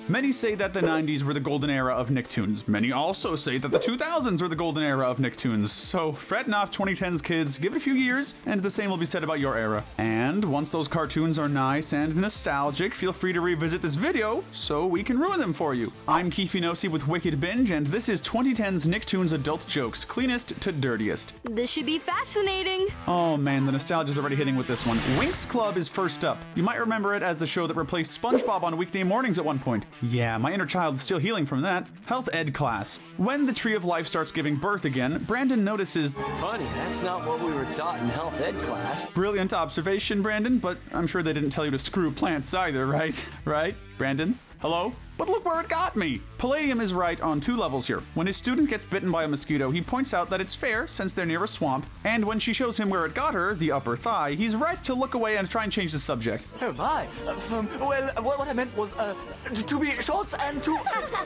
Many say that the 90s were the golden era of Nicktoons. Many also say that the 2000s were the golden era of Nicktoons. So fret not, 2010's kids, give it a few years, and the same will be said about your era. And once those cartoons are nice and nostalgic, feel free to revisit this video so we can ruin them for you. I'm Keefinosi with Wicked Binge, and this is 2010's Nicktoons adult jokes, cleanest to dirtiest. This should be fascinating. Oh man, the nostalgia's already hitting with this one. Winx Club is first up. You might remember it as the show that replaced SpongeBob on weekday mornings at one point. Yeah, my inner child is still healing from that. Health ed class. When the Tree of Life starts giving birth again, Brandon notices... Funny, that's not what we were taught in health ed class. Brilliant observation, Brandon, but I'm sure they didn't tell you to screw plants either, right? Right, Brandon? Hello? But look where it got me! Palladium is right on two levels here. When his student gets bitten by a mosquito, he points out that it's fair since they're near a swamp, and when she shows him where it got her, the upper thigh, he's right to look away and try and change the subject. Oh my, what I meant was, to be short and to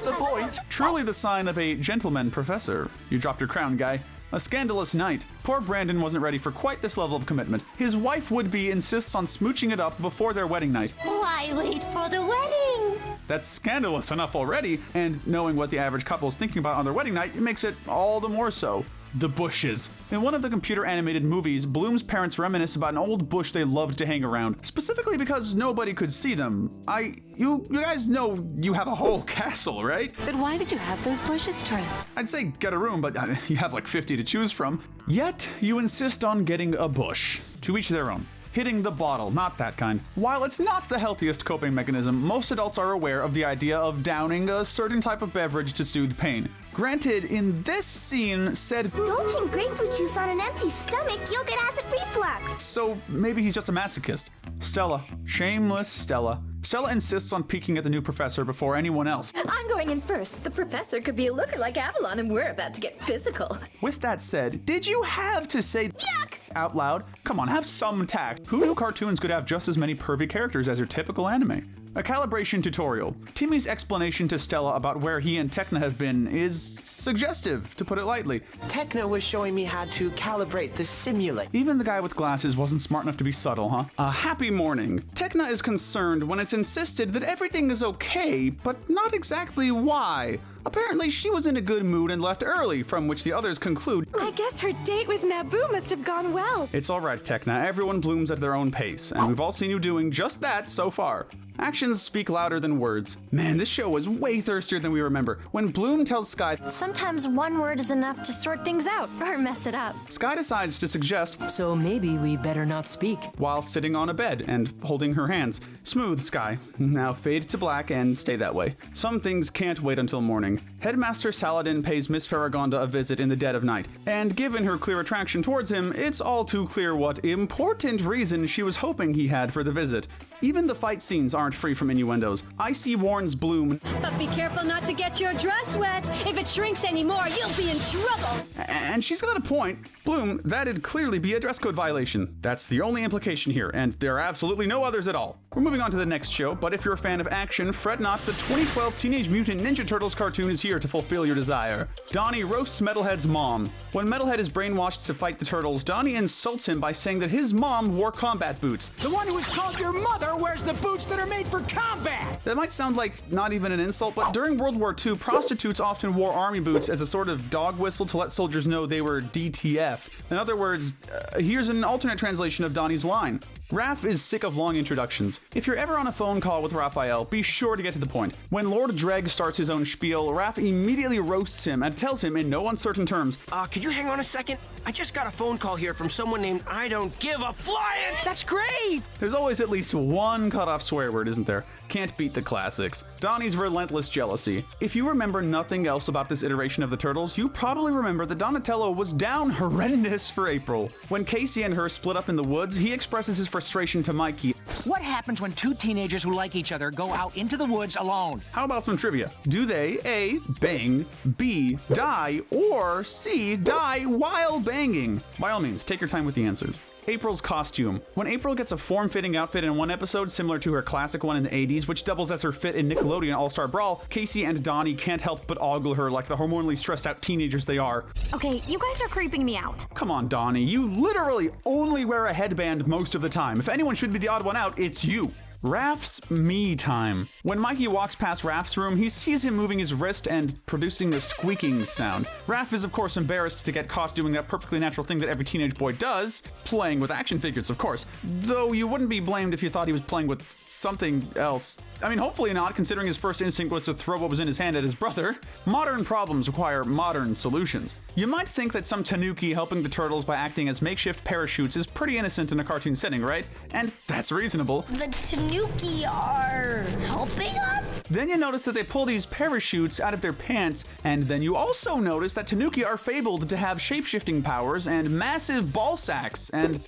the point. Truly the sign of a gentleman professor. You dropped your crown, guy. A scandalous night. Poor Brandon wasn't ready for quite this level of commitment. His wife-would-be insists on smooching it up before their wedding night. Why wait for the wedding? That's scandalous enough already, and knowing what the average couple is thinking about on their wedding night, it makes it all the more so. The bushes. In one of the computer-animated movies, Bloom's parents reminisce about an old bush they loved to hang around, specifically because nobody could see them. You guys know you have a whole castle, right? But why did you have those bushes trimmed? I'd say get a room, but you have like 50 to choose from. Yet, you insist on getting a bush. To each their own. Hitting the bottle, not that kind. While it's not the healthiest coping mechanism, most adults are aware of the idea of downing a certain type of beverage to soothe pain. Granted, in this scene, said, Don't drink grapefruit juice on an empty stomach, you'll get acid reflux. So maybe he's just a masochist. Stella. Shameless Stella. Stella insists on peeking at the new professor before anyone else. I'm going in first. The professor could be a looker like Avalon, and we're about to get physical. With that said, did you have to say yuck out loud? Come on, have some tact. Who knew cartoons could have just as many pervy characters as your typical anime? A calibration tutorial. Timmy's explanation to Stella about where he and Tekna have been is suggestive, to put it lightly. Tekna was showing me how to calibrate the simulator. Even the guy with glasses wasn't smart enough to be subtle, huh? A happy morning. Tekna is concerned when it's insisted that everything is okay, but not exactly why. Apparently, she was in a good mood and left early, from which the others conclude, I guess her date with Naboo must have gone well. It's alright, Tekna. Everyone blooms at their own pace, and we've all seen you doing just that so far. Actions speak louder than words. Man, this show was way thirstier than we remember. When Bloom tells Sky, Sometimes one word is enough to sort things out or mess it up. Sky decides to suggest, So maybe we better not speak. while sitting on a bed and holding her hands. Smooth, Sky. Now fade to black and stay that way. Some things can't wait until morning. Headmaster Saladin pays Miss Farragonda a visit in the dead of night, and given her clear attraction towards him, it's all too clear what important reason she was hoping he had for the visit. Even the fight scenes aren't free from innuendos. Icy warns Bloom, But be careful not to get your dress wet. If it shrinks anymore, you'll be in trouble. and she's got a point. Bloom, that'd clearly be a dress code violation. That's the only implication here, and there are absolutely no others at all. We're moving on to the next show, but if you're a fan of action, fret not, the 2012 Teenage Mutant Ninja Turtles cartoon is here to fulfill your desire. Donnie roasts Metalhead's mom. When Metalhead is brainwashed to fight the Turtles, Donnie insults him by saying that his mom wore combat boots. The one who is called your mother wears the boots that are made for combat! That might sound like not even an insult, but during World War II, prostitutes often wore army boots as a sort of dog whistle to let soldiers know they were DTF. In other words, here's an alternate translation of Donnie's line. Raph is sick of long introductions. If you're ever on a phone call with Raphael, be sure to get to the point. When Lord Dreg starts his own spiel, Raph immediately roasts him and tells him in no uncertain terms, Could you hang on a second? I just got a phone call here from someone named I don't give a flying. That's great! There's always at least one cut-off swear word, isn't there? Can't beat the classics. Donnie's relentless jealousy. If you remember nothing else about this iteration of the Turtles, you probably remember that Donatello was down horrendous for April. When Casey and her split up in the woods, he expresses his frustration to Mikey. What happens when two teenagers who like each other go out into the woods alone? How about some trivia? Do they A, bang, B, die, or C, die while banging? By all means, take your time with the answers. April's costume. When April gets a form-fitting outfit in one episode, similar to her classic one in the 80s, which doubles as her fit in Nickelodeon All-Star Brawl, Casey and Donnie can't help but ogle her like the hormonally stressed-out teenagers they are. Okay, you guys are creeping me out. Come on, Donnie, you literally only wear a headband most of the time. If anyone should be the odd one out, it's you. Raph's me time. When Mikey walks past Raph's room, he sees him moving his wrist and producing the squeaking sound. Raph is of course embarrassed to get caught doing that perfectly natural thing that every teenage boy does, playing with action figures of course. Though you wouldn't be blamed if you thought he was playing with something else. I mean, hopefully not, considering his first instinct was to throw what was in his hand at his brother. Modern problems require modern solutions. You might think that some tanuki helping the turtles by acting as makeshift parachutes is pretty innocent in a cartoon setting, right? And that's reasonable. The Tanuki are helping us? Then you notice that they pull these parachutes out of their pants, and then you also notice that tanuki are fabled to have shape-shifting powers and massive ball sacks, and,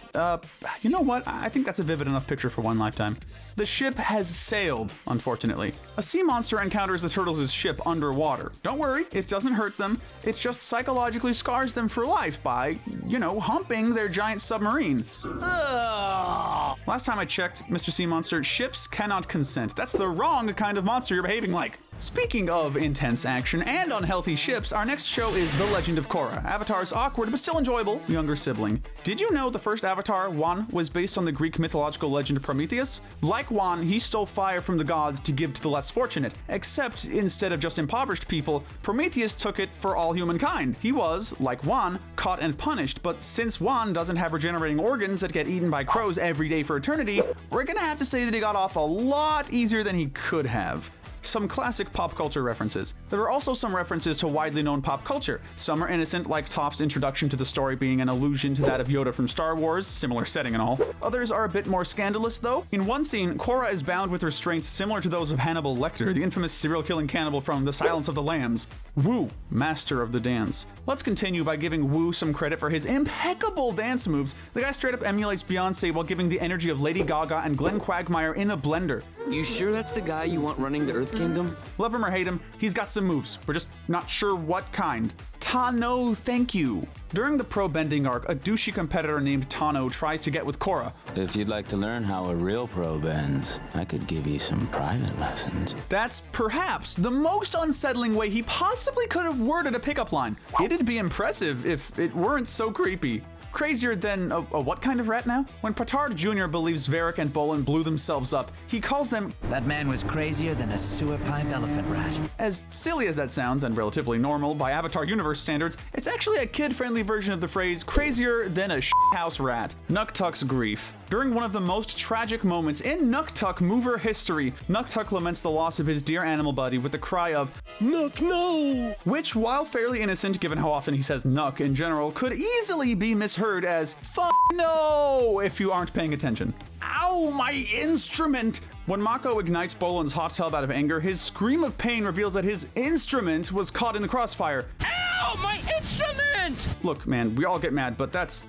you know what? I think that's a vivid enough picture for one lifetime. The ship has sailed, unfortunately. A sea monster encounters the turtles' ship underwater. Don't worry, it doesn't hurt them. It just psychologically scars them for life by, you know, humping their giant submarine. Ugh. Last time I checked, Mr. Sea Monster, ships cannot consent. That's the wrong kind of monster you're behaving like. Speaking of intense action and unhealthy ships, our next show is The Legend of Kora, Avatar's awkward but still enjoyable younger sibling. Did you know the first Avatar, Wan, was based on the Greek mythological legend of Prometheus? Like Wan, he stole fire from the gods to give to the less fortunate, except instead of just impoverished people, Prometheus took it for all humankind. He was, like Wan, caught and punished, but since Wan doesn't have regenerating organs that get eaten by crows every day for eternity, we're gonna have to say that he got off a lot easier than he could have. Some classic pop culture references. There are also some references to widely known pop culture. Some are innocent, like Toph's introduction to the story being an allusion to that of Yoda from Star Wars, similar setting and all. Others are a bit more scandalous though. In one scene, Kora is bound with restraints similar to those of Hannibal Lecter, the infamous serial-killing cannibal from The Silence of the Lambs. Wu, master of the dance. Let's continue by giving Wu some credit for his impeccable dance moves. The guy straight up emulates Beyonce while giving the energy of Lady Gaga and Glenn Quagmire in a blender. You sure that's the guy you want running the Earth Kingdom? Love him or hate him, he's got some moves. We're just not sure what kind. Tano, thank you. During the pro bending arc, a douchey competitor named Tano tries to get with Kora. If you'd like to learn how a real pro bends, I could give you some private lessons. That's perhaps the most unsettling way he possibly could have worded a pickup line. It'd be impressive if it weren't so creepy. Crazier than a what kind of rat now? When Petard Jr. believes Varric and Bolin blew themselves up, he calls them, "That man was crazier than a sewer pipe elephant rat." As silly as that sounds, and relatively normal by Avatar universe standards, it's actually a kid-friendly version of the phrase crazier than a house rat. Nuktuk's grief. During one of the most tragic moments in Nuktuk mover history, Nuktuk laments the loss of his dear animal buddy with the cry of, "Nuk, no!" Which, while fairly innocent given how often he says Nuk in general, could easily be misheard as "fuck no" if you aren't paying attention. Ow, my instrument! When Marko ignites Bolin's hot tub out of anger, his scream of pain reveals that his instrument was caught in the crossfire. Ow, my instrument! Look, man, we all get mad, but that's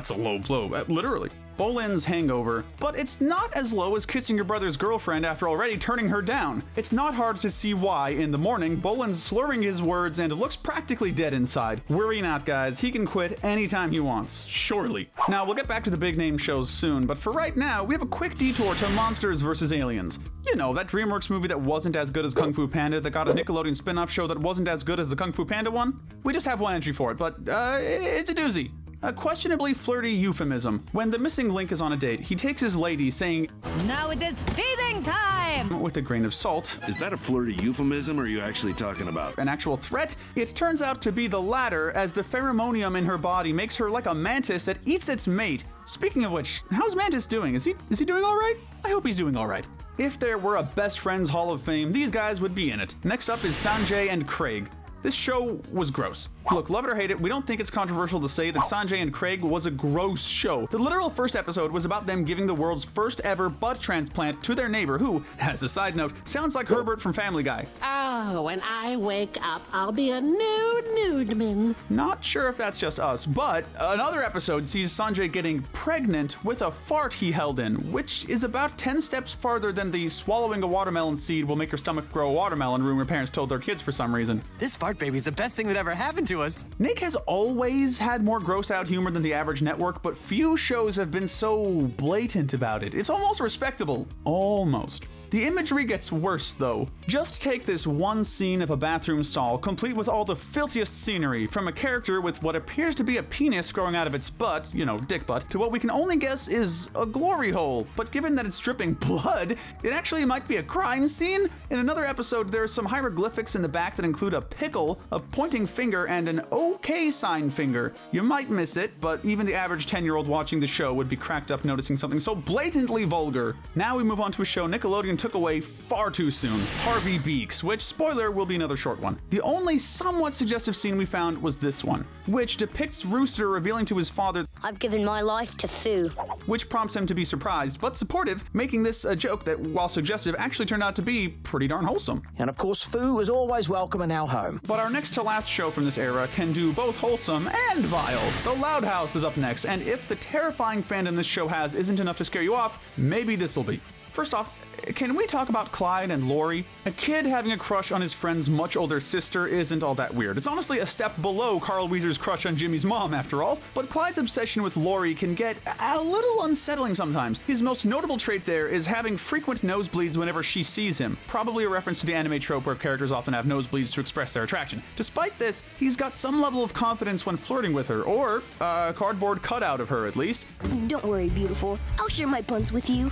a low blow, literally. Bolin's hangover, but it's not as low as kissing your brother's girlfriend after already turning her down. It's not hard to see why, in the morning, Bolin's slurring his words and looks practically dead inside. Worry not, guys, he can quit anytime he wants, surely. Now, we'll get back to the big name shows soon, but for right now, we have a quick detour to Monsters vs. Aliens. You know, that DreamWorks movie that wasn't as good as Kung Fu Panda that got a Nickelodeon spin-off show that wasn't as good as the Kung Fu Panda one? We just have one entry for it, but it's a doozy. A questionably flirty euphemism. When the missing Link is on a date, he takes his lady, saying, "Now it is feeding time!" with a grain of salt. Is that a flirty euphemism, or are you actually talking about an actual threat? It turns out to be the latter, as the pheromonium in her body makes her like a mantis that eats its mate. Speaking of which, how's Mantis doing? Is he doing all right? I hope he's doing all right. If there were a Best Friends Hall of Fame, these guys would be in it. Next up is Sanjay and Craig. This show was gross. Look, love it or hate it, we don't think it's controversial to say that Sanjay and Craig was a gross show. The literal first episode was about them giving the world's first ever butt transplant to their neighbor who, as a side note, sounds like Herbert from Family Guy. Oh, when I wake up, I'll be a nude man. Not sure if that's just us, but another episode sees Sanjay getting pregnant with a fart he held in, which is about 10 steps farther than the swallowing a watermelon seed will make your stomach grow a watermelon rumor parents told their kids for some reason. This fart baby's the best thing that ever happened to us. Nick has always had more gross out humor than the average network, but few shows have been so blatant about it. It's almost respectable. Almost. The imagery gets worse though. Just take this one scene of a bathroom stall, complete with all the filthiest scenery, from a character with what appears to be a penis growing out of its butt, you know, dick butt, to what we can only guess is a glory hole. But given that it's dripping blood, it actually might be a crime scene. In another episode, there's some hieroglyphics in the back that include a pickle, a pointing finger, and an OK sign finger. You might miss it, but even the average 10-year-old watching the show would be cracked up noticing something so blatantly vulgar. Now we move on to a show Nickelodeon took away far too soon, Harvey Beaks, which, spoiler, will be another short one. The only somewhat suggestive scene we found was this one, which depicts Rooster revealing to his father, "I've given my life to Foo," which prompts him to be surprised but supportive, making this a joke that, while suggestive, actually turned out to be pretty darn wholesome. And of course, Foo is always welcome in our home. But our next to last show from this era can do both wholesome and vile. The Loudhouse is up next, and if the terrifying fandom this show has isn't enough to scare you off, maybe this'll be. First off, can we talk about Clyde and Lori? A kid having a crush on his friend's much older sister isn't all that weird. It's honestly a step below Carl Weezer's crush on Jimmy's mom, after all. But Clyde's obsession with Lori can get a little unsettling sometimes. His most notable trait there is having frequent nosebleeds whenever she sees him, probably a reference to the anime trope where characters often have nosebleeds to express their attraction. Despite this, he's got some level of confidence when flirting with her, or a cardboard cutout of her at least. "Don't worry, beautiful. I'll share my buns with you."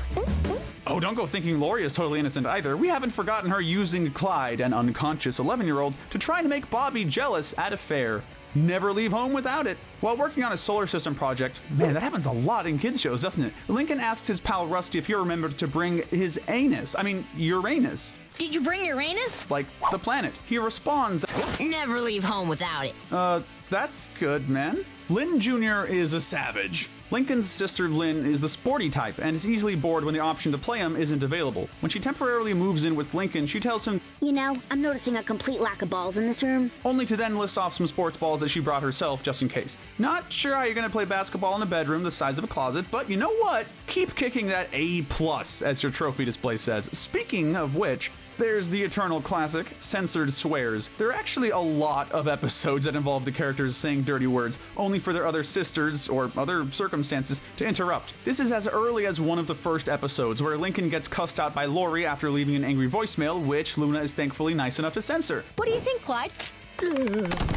Oh, don't go thinking Lori is totally innocent either. We haven't forgotten her using Clyde, an unconscious 11-year-old, to try and make Bobby jealous at a fair. Never leave home without it. While working on a solar system project, man, that happens a lot in kids shows, doesn't it? Lincoln asks his pal Rusty if he remembered to bring his Uranus. "Did you bring Uranus?" Like the planet. He responds, "Never leave home without it." That's good, man. Lynn Jr. is a savage. Lincoln's sister Lynn is the sporty type and is easily bored when the option to play him isn't available. When she temporarily moves in with Lincoln, she tells him, "You know, I'm noticing a complete lack of balls in this room." Only to then list off some sports balls that she brought herself just in case. Not sure how you're gonna play basketball in a bedroom the size of a closet, but you know what? Keep kicking that A+, as your trophy display says. Speaking of which, there's the eternal classic, censored swears. There are actually a lot of episodes that involve the characters saying dirty words, only for their other sisters, or other circumstances, to interrupt. This is as early as one of the first episodes, where Lincoln gets cussed out by Lori after leaving an angry voicemail, which Luna is thankfully nice enough to censor. What do you think, Clyde?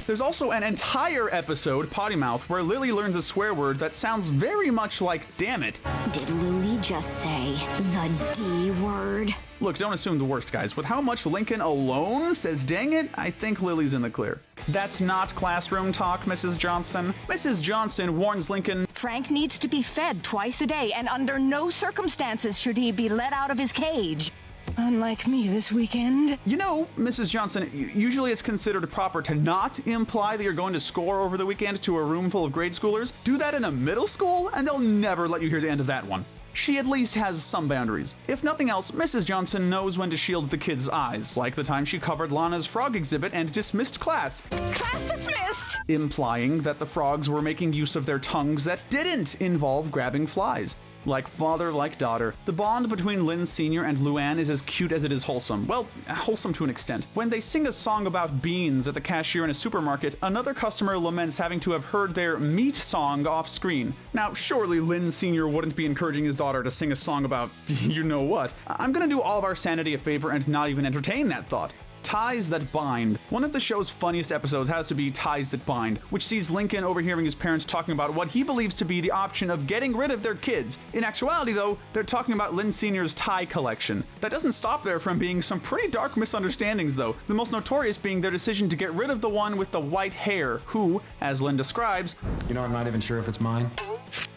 There's also an entire episode, Potty Mouth, where Lily learns a swear word that sounds very much like damn it. Did Lily just say the D word? Look, don't assume the worst, guys. With how much Lincoln alone says dang it, I think Lily's in the clear. That's not classroom talk, Mrs. Johnson. Mrs. Johnson warns Lincoln, "Frank needs to be fed twice a day, and under no circumstances should he be let out of his cage. Unlike me this weekend." You know, Mrs. Johnson, usually it's considered proper to not imply that you're going to score over the weekend to a room full of grade schoolers. Do that in a middle school, and they'll never let you hear the end of that one. She at least has some boundaries. If nothing else, Mrs. Johnson knows when to shield the kids' eyes, like the time she covered Lana's frog exhibit and dismissed class. "Class dismissed!" Implying that the frogs were making use of their tongues that didn't involve grabbing flies. Like father, like daughter. The bond between Lynn Sr. and Luann is as cute as it is wholesome. Well, wholesome to an extent. When they sing a song about beans at the cashier in a supermarket, another customer laments having to have heard their meat song off screen. Now, surely Lynn Sr. wouldn't be encouraging his daughter to sing a song about you know what. I'm gonna do all of our sanity a favor and not even entertain that thought. Ties That Bind. One of the show's funniest episodes has to be Ties That Bind, which sees Lincoln overhearing his parents talking about what he believes to be the option of getting rid of their kids. In actuality, though, they're talking about Lynn Sr.'s tie collection. That doesn't stop there from being some pretty dark misunderstandings, though, the most notorious being their decision to get rid of the one with the white hair, who, as Lynn describes, "You know, I'm not even sure if it's mine."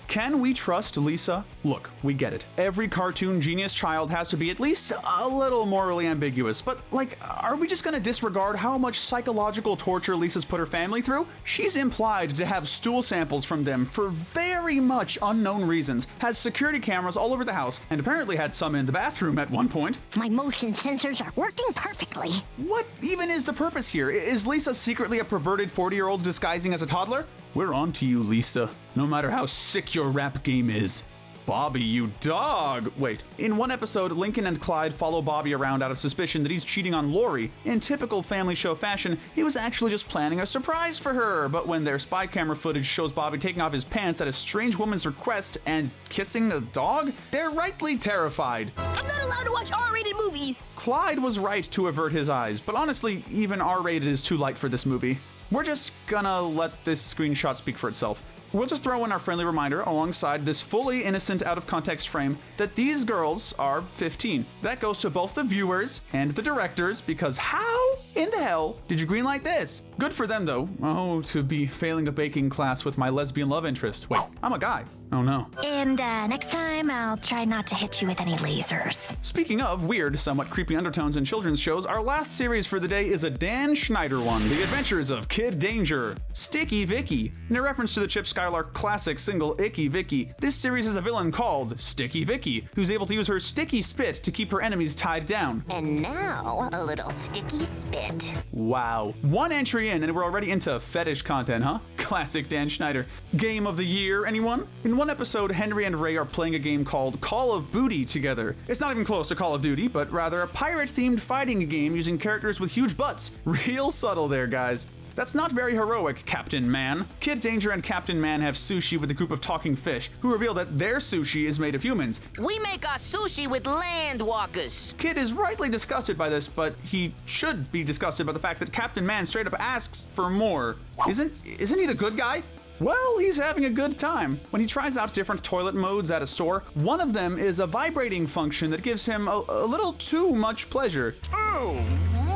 Can we trust Lisa? Look, we get it. Every cartoon genius child has to be at least a little morally ambiguous, but like, are we just gonna disregard how much psychological torture Lisa's put her family through? She's implied to have stool samples from them for very much unknown reasons, has security cameras all over the house, and apparently had some in the bathroom at one point. "My motion sensors are working perfectly." What even is the purpose here? Is Lisa secretly a perverted 40-year-old disguising as a toddler? We're on to you, Lisa, no matter how sick your rap game is. Bobby, you dog! Wait, in one episode, Lincoln and Clyde follow Bobby around out of suspicion that he's cheating on Lori. In typical family show fashion, he was actually just planning a surprise for her, but when their spy camera footage shows Bobby taking off his pants at a strange woman's request and kissing a dog, they're rightly terrified. "I'm not allowed to watch R-rated movies. Clyde was right to avert his eyes, but honestly, even R-rated is too light for this movie. We're just gonna let this screenshot speak for itself. We'll just throw in our friendly reminder alongside this fully innocent out-of-context frame that these girls are 15. That goes to both the viewers and the directors, because how in the hell did you greenlight this? Good for them though. Oh, to be failing a baking class with my lesbian love interest. Wait, I'm a guy. Oh no. And next time, I'll try not to hit you with any lasers. Speaking of weird, somewhat creepy undertones in children's shows, our last series for the day is a Dan Schneider one, The Adventures of Kid Danger, Sticky Vicky. In a reference to the Chip Skylark classic single Icky Vicky, this series has a villain called Sticky Vicky, who's able to use her sticky spit to keep her enemies tied down. And now, a little sticky spit. Wow. One entry in and we're already into fetish content, huh? Classic Dan Schneider. Game of the year, anyone? In one episode, Henry and Ray are playing a game called Call of Booty together. It's not even close to Call of Duty, but rather a pirate-themed fighting game using characters with huge butts. Real subtle there, guys. That's not very heroic, Captain Man. Kid Danger and Captain Man have sushi with a group of talking fish, who reveal that their sushi is made of humans. We make our sushi with land walkers. Kid is rightly disgusted by this, but he should be disgusted by the fact that Captain Man straight up asks for more. Isn't he the good guy? Well, he's having a good time. When he tries out different toilet modes at a store, one of them is a vibrating function that gives him a little too much pleasure. Oh,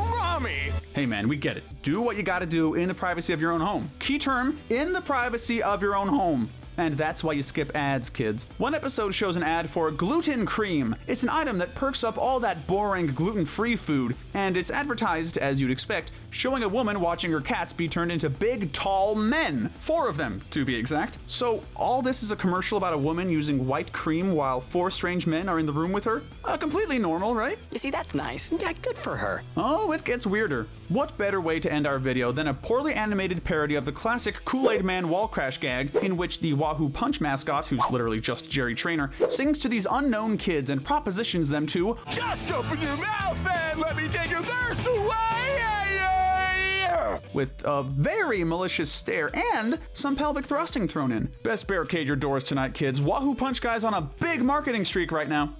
mommy! Hey man, we get it. Do what you gotta do in the privacy of your own home. Key term, in the privacy of your own home. And that's why you skip ads, kids. One episode shows an ad for gluten cream. It's an item that perks up all that boring gluten-free food, and it's advertised, as you'd expect, showing a woman watching her cats be turned into big, tall men. 4 of them, to be exact. So all this is a commercial about a woman using white cream while 4 strange men are in the room with her? Completely normal, right? You see, that's nice. Yeah, good for her. Oh, it gets weirder. What better way to end our video than a poorly animated parody of the classic Kool-Aid Man wall crash gag, in which the Wahoo Punch mascot, who's literally just Jerry Trainer, sings to these unknown kids and propositions them to just open your mouth and let me take your thirst away! With a very malicious stare and some pelvic thrusting thrown in. Best barricade your doors tonight, kids. Wahoo Punch Guy's on a big marketing streak right now.